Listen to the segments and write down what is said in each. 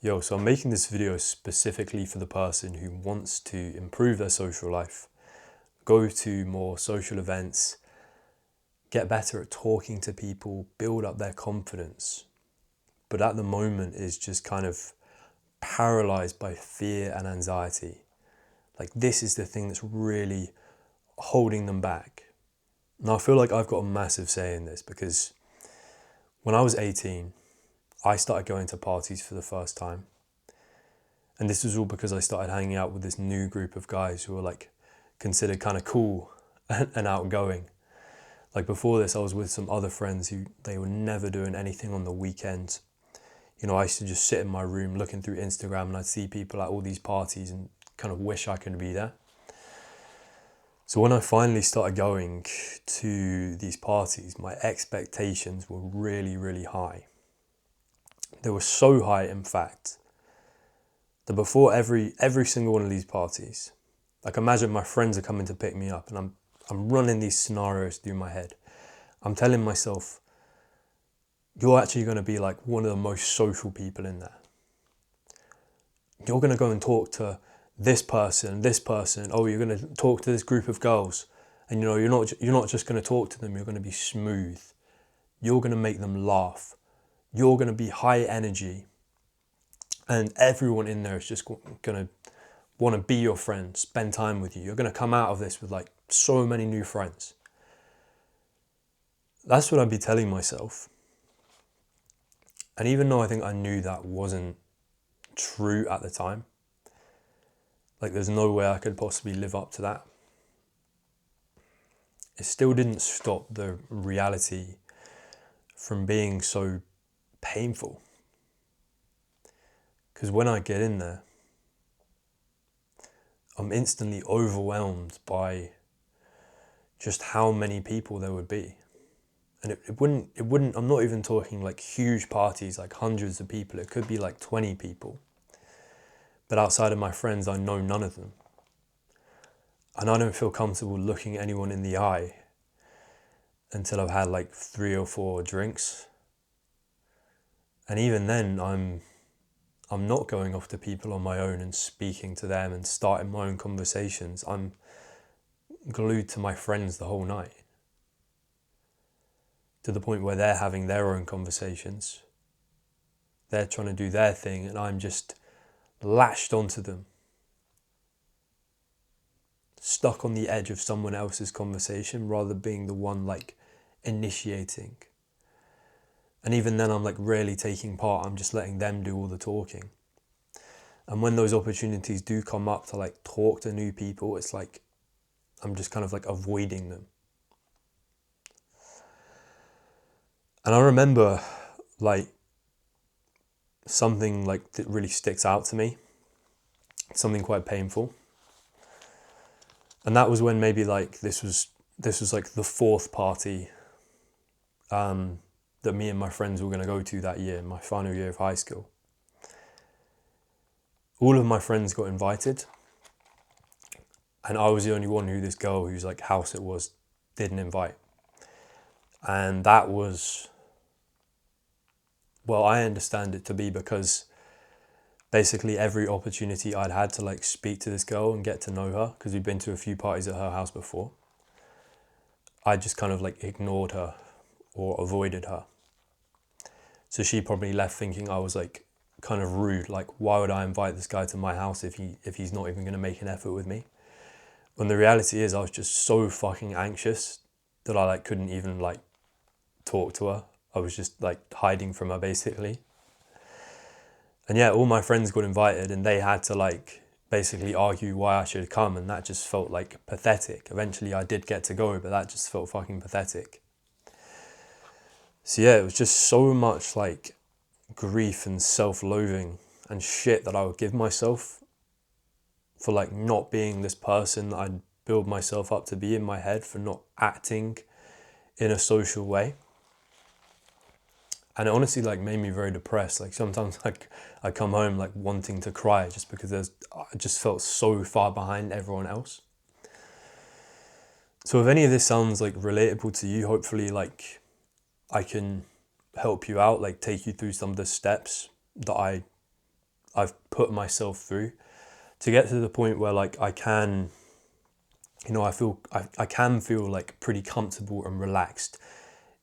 Yo, so I'm making this video specifically for the person who wants to improve their social life, go to more social events, get better at talking to people, build up their confidence, but at the moment is just kind of paralyzed by fear and anxiety. Like, this is the thing that's really holding them back. Now, I feel like I've got a massive say in this because when I was 18, I started going to parties for the first time. And this was all because I started hanging out with this new group of guys who were like considered kind of cool and outgoing. Like before this, I was with some other friends who they were never doing anything on the weekends. You know, I used to just sit in my room looking through Instagram and I'd see people at all these parties and kind of wish I could be there. So when I finally started going to these parties, my expectations were really, really high. They were so high, in fact, that before every single one of these parties, like imagine my friends are coming to pick me up and I'm running these scenarios through my head. I'm telling myself, you're actually going to be like one of the most social people in there. You're going to go and talk to this person. Oh, you're going to talk to this group of girls. And you know, you're not just going to talk to them, you're going to be smooth. You're going to make them laugh. You're going to be high energy. And everyone in there is just going to want to be your friend, spend time with you. You're going to come out of this with like so many new friends. That's what I'd be telling myself. And even though I think I knew that wasn't true at the time, like there's no way I could possibly live up to that, it still didn't stop the reality from being so painful. Because when I get in there, I'm instantly overwhelmed by just how many people there would be. And it wouldn't, I'm not even talking like huge parties, like hundreds of people. It could be like 20 people. But outside of my friends, I know none of them. And I don't feel comfortable looking anyone in the eye until I've had like 3 or 4 drinks. And even then, I'm not going off to people on my own and speaking to them and starting my own conversations. I'm glued to my friends the whole night, to the point where they're having their own conversations. They're trying to do their thing and I'm just latched onto them, stuck on the edge of someone else's conversation rather than being the one like initiating. And even then I'm like rarely taking part, I'm just letting them do all the talking. And when those opportunities do come up to like talk to new people, it's like I'm just kind of like avoiding them. And I remember like something like that really sticks out to me, something quite painful. And that was when maybe like this was like the 4th party that me and my friends were going to go to that year, my final year of high school. All of my friends got invited, and I was the only one who this girl whose like house it was didn't invite. And that was, well, I understand it to be because basically every opportunity I'd had to like speak to this girl and get to know her, because we'd been to a few parties at her house before, I just kind of like ignored her or avoided her. So she probably left thinking I was like kind of rude, like why would I invite this guy to my house if he's not even going to make an effort with me? When the reality is I was just so fucking anxious that I like couldn't even like talk to her. I was just like hiding from her basically. And yeah, all my friends got invited and they had to like basically argue why I should come, and that just felt like pathetic. Eventually I did get to go, but that just felt fucking pathetic. So yeah, it was just so much like grief and self-loathing and shit that I would give myself for like not being this person that I'd build myself up to be in my head, for not acting in a social way. And it honestly like made me very depressed. Like sometimes like I come home like wanting to cry just because I just felt so far behind everyone else. So if any of this sounds like relatable to you, hopefully like I can help you out, like take you through some of the steps that I I've put myself through to get to the point where like I can, I can feel like pretty comfortable and relaxed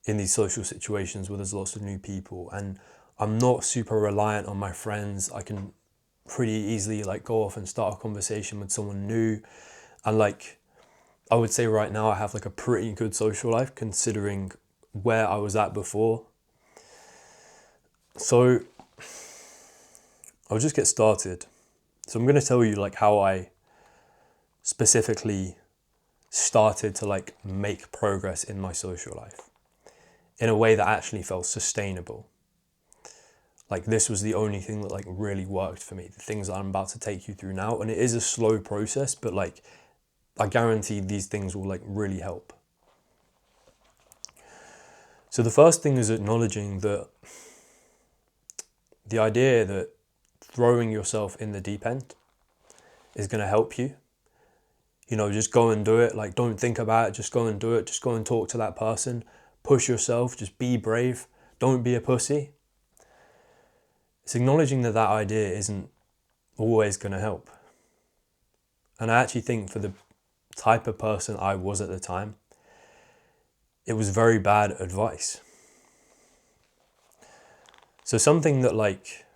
in these social situations where there's lots of new people, and I'm not super reliant on my friends. I can pretty easily like go off and start a conversation with someone new, and like I would say right now I have like a pretty good social life considering where I was at before. So I'll just get started. So I'm going to tell you like how I specifically started to like make progress in my social life in a way that actually felt sustainable. Like this was the only thing that like really worked for me, the things that I'm about to take you through now. And it is a slow process, but like I guarantee these things will like really help. So the first thing is acknowledging that the idea that throwing yourself in the deep end is going to help you. Just go and do it. Like, don't think about it. Just go and do it. Just go and talk to that person. Push yourself. Just be brave. Don't be a pussy. It's acknowledging that that idea isn't always going to help. And I actually think for the type of person I was at the time, it was very bad advice. So something that like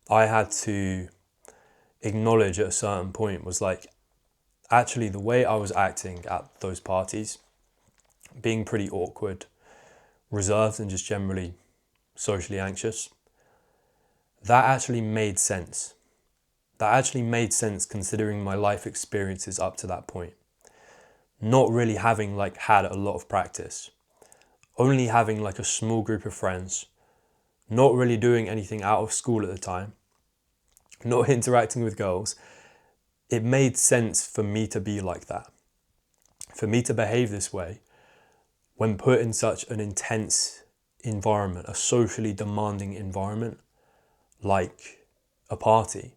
I had to acknowledge at a certain point was like, actually the way I was acting at those parties, being pretty awkward, reserved and just generally socially anxious, that actually made sense. That actually made sense considering my life experiences up to that point. Not really having like had a lot of practice, only having like a small group of friends, not really doing anything out of school at the time, not interacting with girls. It made sense for me to be like that, for me to behave this way when put in such an intense environment, a socially demanding environment like a party.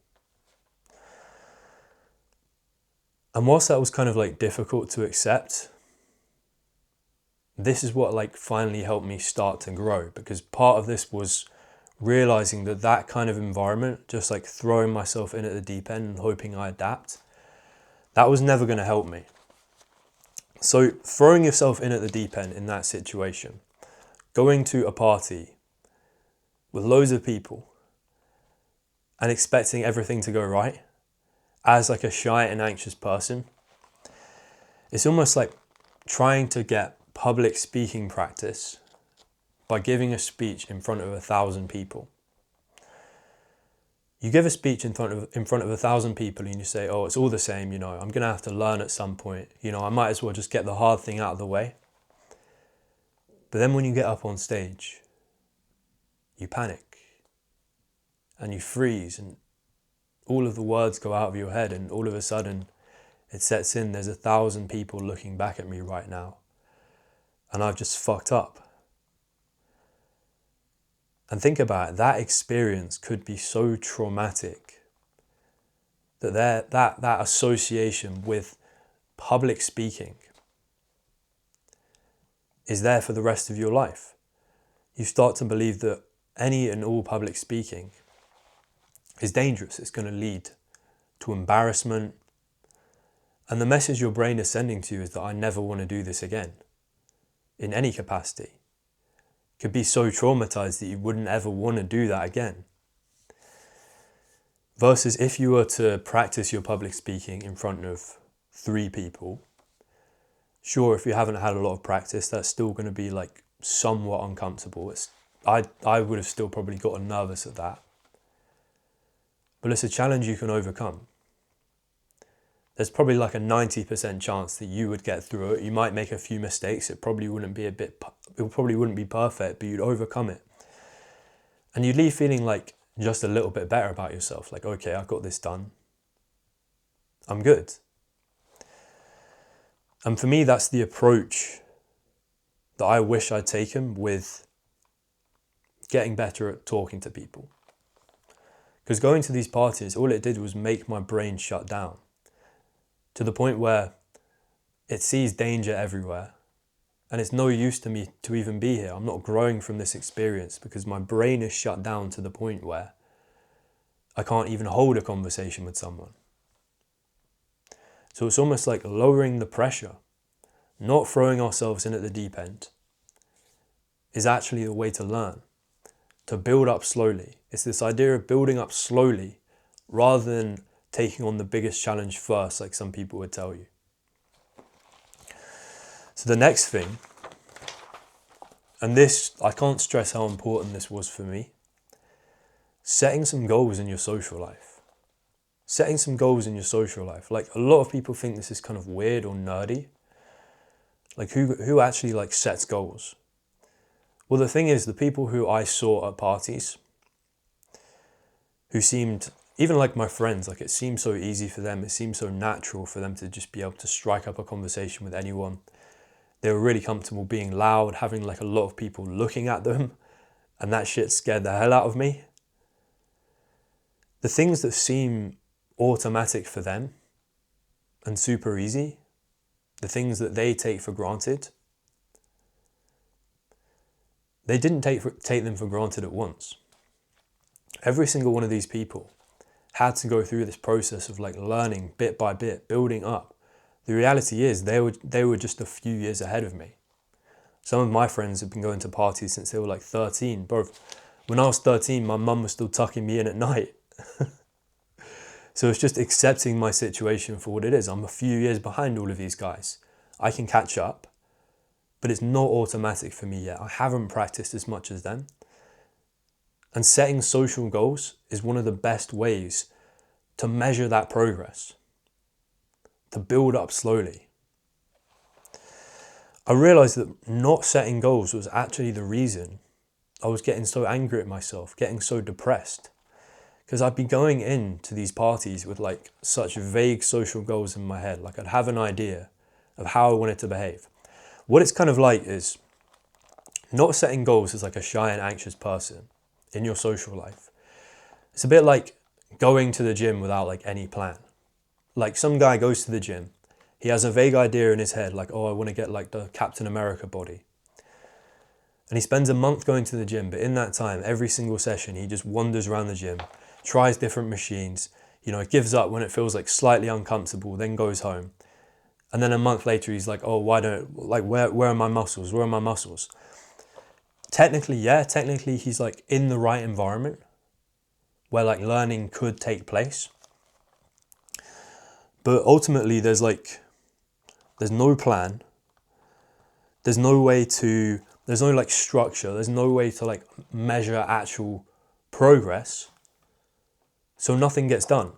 And whilst that was kind of like difficult to accept, this is what like finally helped me start to grow, because part of this was realizing that that kind of environment, just like throwing myself in at the deep end and hoping I adapt, that was never going to help me. So throwing yourself in at the deep end in that situation, going to a party with loads of people and expecting everything to go right as like a shy and anxious person, it's almost like trying to get public speaking practice by giving a speech in front of 1,000 people. You give a speech in front of 1,000 people and you say, oh, it's all the same, I'm going to have to learn at some point. I might as well just get the hard thing out of the way. But then when you get up on stage, you panic and you freeze and all of the words go out of your head, and all of a sudden it sets in, there's 1,000 people looking back at me right now and I've just fucked up. And think about it, that experience could be so traumatic that that association with public speaking is there for the rest of your life. You start to believe that any and all public speaking is dangerous. It's going to lead to embarrassment. And the message your brain is sending to you is that I never want to do this again in any capacity. Could be so traumatized that you wouldn't ever want to do that again. Versus if you were to practice your public speaking in front of 3 people, sure, if you haven't had a lot of practice, that's still going to be like somewhat uncomfortable. I would have still probably gotten nervous at that. But it's a challenge you can overcome. There's probably like a 90% chance that you would get through it. You might make a few mistakes. It probably wouldn't be perfect, but you'd overcome it. And you'd leave feeling like just a little bit better about yourself. Like, okay, I got this done. I'm good. And for me, that's the approach that I wish I'd taken with getting better at talking to people. Because going to these parties, all it did was make my brain shut down to the point where it sees danger everywhere. And it's no use to me to even be here. I'm not growing from this experience because my brain is shut down to the point where I can't even hold a conversation with someone. So it's almost like lowering the pressure, not throwing ourselves in at the deep end, is actually the way to learn, to build up slowly. It's this idea of building up slowly rather than taking on the biggest challenge first, like some people would tell you. So the next thing, and this, I can't stress how important this was for me, setting some goals in your social life. Setting some goals in your social life. Like, a lot of people think this is kind of weird or nerdy. Like, who actually like sets goals? Well, the thing is, the people who I saw at parties, who seemed, even like my friends, like it seemed so easy for them, it seemed so natural for them to just be able to strike up a conversation with anyone. They were really comfortable being loud, having like a lot of people looking at them, and that shit scared the hell out of me. The things that seem automatic for them and super easy, the things that they take for granted, they didn't take them for granted at once. Every single one of these people had to go through this process of like learning bit by bit, building up. The reality is they were just a few years ahead of me. Some of my friends have been going to parties since they were like 13. Bro, when I was 13, my mum was still tucking me in at night. So it's just accepting my situation for what it is. I'm a few years behind all of these guys. I can catch up, but it's not automatic for me yet. I haven't practiced as much as them. And setting social goals is one of the best ways to measure that progress, to build up slowly. I realized that not setting goals was actually the reason I was getting so angry at myself, getting so depressed. Because I'd be going into these parties with like such vague social goals in my head. Like, I'd have an idea of how I wanted to behave. What it's kind of like is not setting goals as like a shy and anxious person in your social life. It's a bit like going to the gym without like any plan. Like, some guy goes to the gym, he has a vague idea in his head, like, oh, I want to get like the Captain America body. And he spends a month going to the gym, but in that time, every single session, he just wanders around the gym, tries different machines, gives up when it feels like slightly uncomfortable, then goes home. And then a month later, he's like, oh, where are my muscles? Where are my muscles? Technically he's like in the right environment where like learning could take place. But ultimately there's no plan. There's no like structure. There's no way to like measure actual progress. So nothing gets done.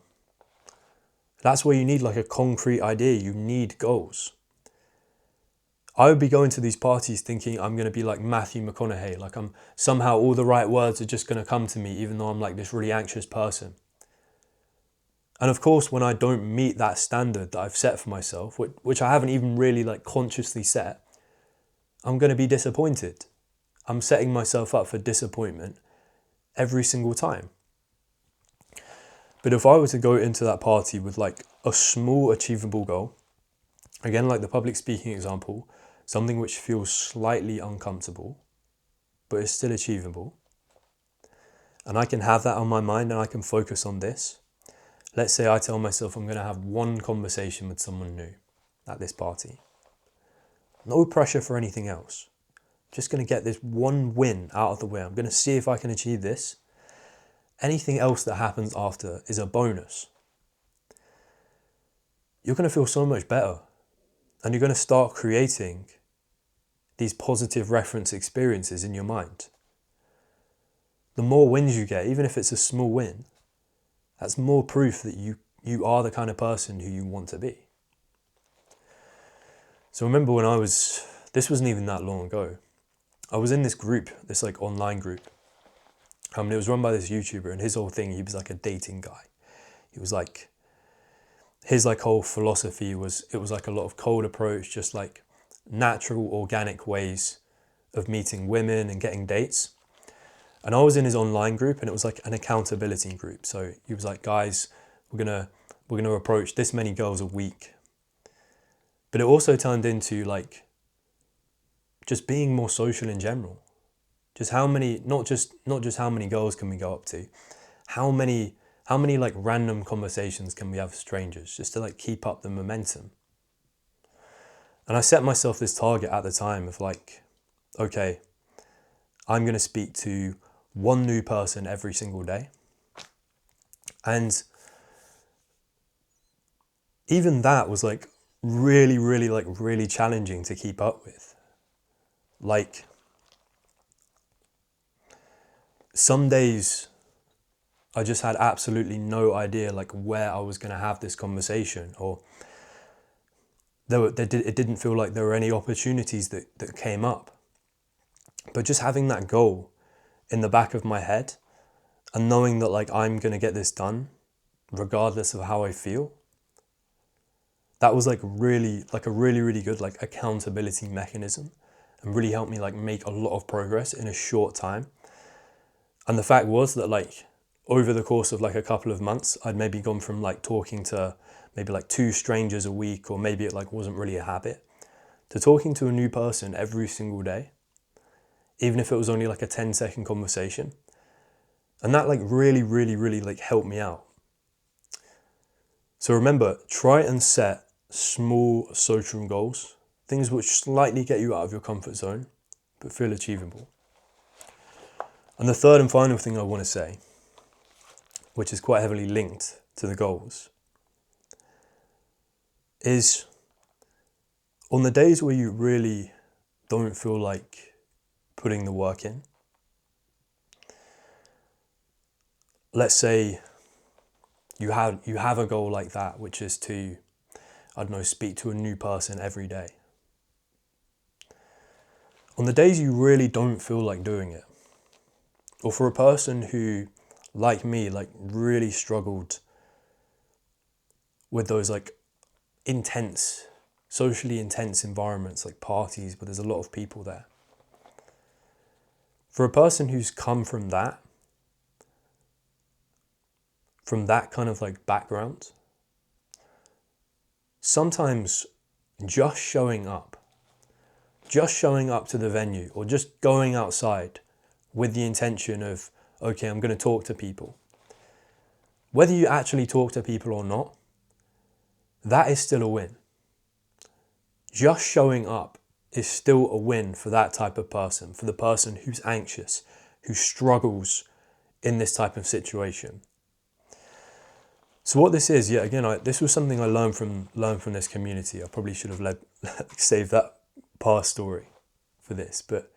That's where you need like a concrete idea. You need goals. I would be going to these parties thinking I'm going to be like Matthew McConaughey. Like, I'm somehow all the right words are just going to come to me, even though I'm like this really anxious person. And of course, when I don't meet that standard that I've set for myself, which I haven't even really like consciously set, I'm going to be disappointed. I'm setting myself up for disappointment every single time. But if I were to go into that party with like a small achievable goal, again, like the public speaking example, something which feels slightly uncomfortable, but is still achievable, and I can have that on my mind and I can focus on this. Let's say I tell myself I'm going to have one conversation with someone new at this party. No pressure for anything else. Just going to get this one win out of the way. I'm going to see if I can achieve this. Anything else that happens after is a bonus. You're going to feel so much better. And you're going to start creating these positive reference experiences in your mind. The more wins you get, even if it's a small win, that's more proof that you are the kind of person who you want to be. So remember this wasn't even that long ago. I was in this group, this like online group. It was run by this YouTuber, and his whole thing, he was like a dating guy. He was like, his like whole philosophy was, it was like a lot of cold approach, just like natural, organic ways of meeting women and getting dates. And I was in his online group, and it was like an accountability group. So he was like, guys, we're gonna approach this many girls a week. But it also turned into like just being more social in general. Just how many, not just how many girls can we go up to, how many How many like random conversations can we have with strangers just to like keep up the momentum? And I set myself this target at the time of like, okay, I'm going to speak to one new person every single day. And even that was like really challenging to keep up with. Like some days I just had absolutely no idea like where I was going to have this conversation, or it didn't feel like there were any opportunities that came up. But just having that goal in the back of my head and knowing that like I'm going to get this done regardless of how I feel, that was like a really good like accountability mechanism, and really helped me like make a lot of progress in a short time. And the fact was that like over the course of like a couple of months, I'd maybe gone from like talking to maybe like 2 strangers a week, or maybe it like wasn't really a habit, to talking to a new person every single day, even if it was only like a 10-second conversation. And that like really like helped me out. So remember, try and set small social goals, things which slightly get you out of your comfort zone, but feel achievable. And the third and final thing I want to say, which is quite heavily linked to the goals, is on the days where you really don't feel like putting the work in, let's say you have a goal like that, which is to, I don't know, speak to a new person every day. On the days you really don't feel like doing it, or for a person who, like me, like really struggled with those like socially intense environments like parties where there's a lot of people there. For a person who's come from that kind of like background, sometimes just showing up to the venue, or just going outside with the intention of, okay, I'm going to talk to people. Whether you actually talk to people or not, that is still a win. Just showing up is still a win for that type of person, for the person who's anxious, who struggles in this type of situation. So what this is, this was something I learned from this community. I probably should have saved that past story for this, but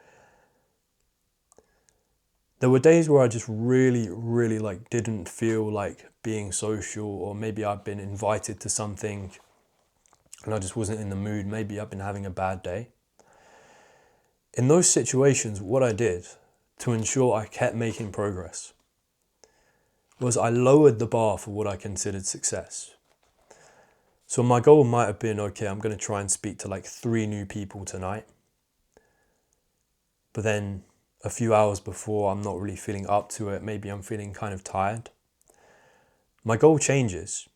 there were days where I just really like didn't feel like being social, or maybe I'd been invited to something and I just wasn't in the mood. Maybe I've been having a bad day. In those situations, what I did to ensure I kept making progress was I lowered the bar for what I considered success. So my goal might have been, okay, I'm going to try and speak to like 3 new people tonight. But then a few hours before, I'm not really feeling up to it. Maybe I'm feeling kind of tired. My goal changes,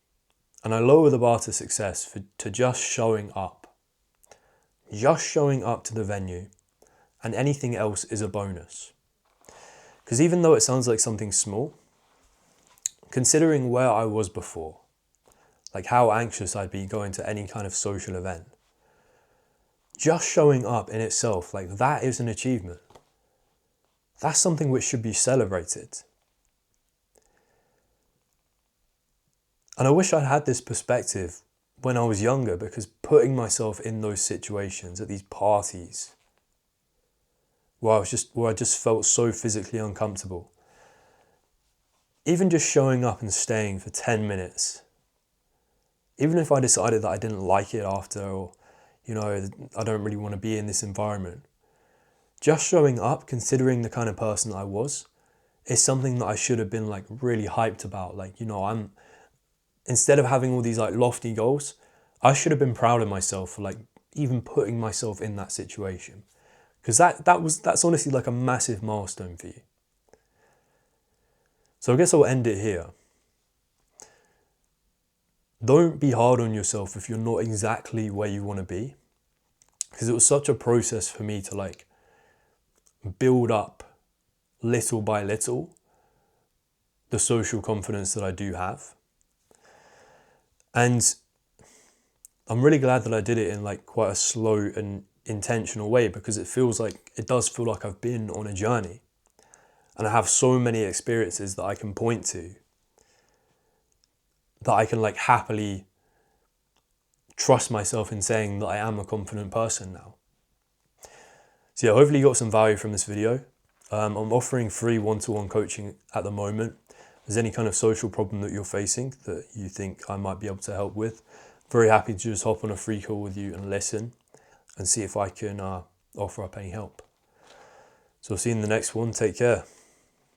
and I lower the bar to success to just showing up. Just showing up to the venue, and anything else is a bonus. Because even though it sounds like something small, considering where I was before, like how anxious I'd be going to any kind of social event, just showing up in itself, like that is an achievement. That's something which should be celebrated. And I wish I'd had this perspective when I was younger, because putting myself in those situations at these parties where I just felt so physically uncomfortable, even just showing up and staying for 10 minutes, even if I decided that I didn't like it after, or, I don't really want to be in this environment, just showing up, considering the kind of person I was, is something that I should have been like really hyped about. Like, instead of having all these like lofty goals, I should have been proud of myself for like even putting myself in that situation. Because that's honestly like a massive milestone for you. So I guess I'll end it here. Don't be hard on yourself if you're not exactly where you want to be. Because it was such a process for me to like build up little by little the social confidence that I do have. And I'm really glad that I did it in like quite a slow and intentional way, because it does feel like I've been on a journey, and I have so many experiences that I can point to, that I can like happily trust myself in saying that I am a confident person now. So yeah, hopefully you got some value from this video. I'm offering free one-to-one coaching at the moment. If there's any kind of social problem that you're facing that you think I might be able to help with, very happy to just hop on a free call with you and listen and see if I can offer up any help. So I'll see you in the next one. Take care.